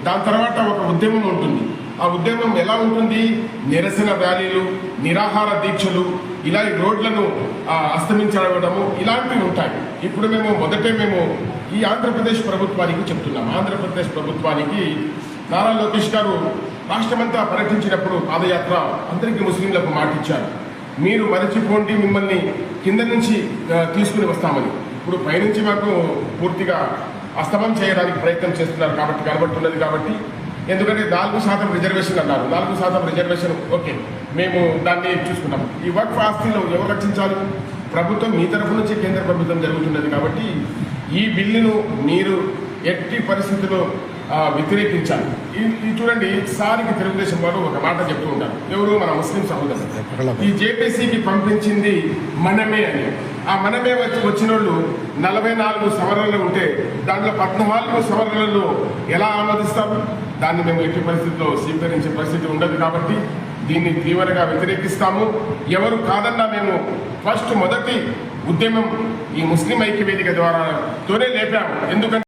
దాని తర్వాత ఒక ఉద్యమం ఉంటుంది. ఆ ఉద్యమం ఎలా ఉంటుంది? నిరసన ర్యాలీలు, నిరాహార దీక్షలు, ఇలా రోడ్లను అస్తమించడము ఇలాంటివి ఉంటాయి. ఇప్పుడు మొదటే ఈ ఆంధ్రప్రదేశ్ ప్రభుత్వానికి చెప్తున్నాం. ఆంధ్రప్రదేశ్ ప్రభుత్వానికి నారా లోకేష్ గారు రాష్ట్రమంతా పర్యటించినప్పుడు పాదయాత్ర అందరికీ ముస్లింలకు మాటిచ్చారు, మీరు మరచిపోండి, మిమ్మల్ని కింద నుంచి తీసుకుని వస్తామని. ఇప్పుడు పైనుంచి మాకు పూర్తిగా అస్తమం చేయడానికి ప్రయత్నం చేస్తున్నారు కాబట్టి కనబడుతున్నది. కాబట్టి ఎందుకంటే 4% రిజర్వేషన్ అన్నారు. 4% రిజర్వేషన్ ఓకే, మేము దాన్ని చూసుకున్నాం. ఈ వక్ఫ్ ఆస్తిలో ఎవరు రక్షించాలి? ప్రభుత్వం మీ తరఫు నుంచి కేంద్ర ప్రభుత్వం జరుగుతున్నది. కాబట్టి ఈ బిల్లును మీరు ఎట్టి పరిస్థితుల్లో వ్యతిరేకించాలి. ఇది చూడండి, సారికి తెలుగుదేశం వారు ఒక మాట చెప్తూ ఉంటారు, ఎవరు మన ముస్లిం సహోదరులు, ఈ జేపీసీకి పంపించింది మనమే అని. ఆ మనమే వచ్చిన వాళ్ళు 44 సవరణలు ఉంటే దాంట్లో 14 సవరణలు ఎలా ఆమోదిస్తారు? దాన్ని మేము ఎట్టి పరిస్థితుల్లో స్వీకరించే పరిస్థితి ఉండదు. కాబట్టి దీన్ని తీవ్రంగా వ్యతిరేకిస్తాము. ఎవరు కాదన్నా మొదటి ఉద్యమం ఈ ముస్లిం ఐక్యవేదిక ద్వారాతోనే లేపాము. ఎందుకంటే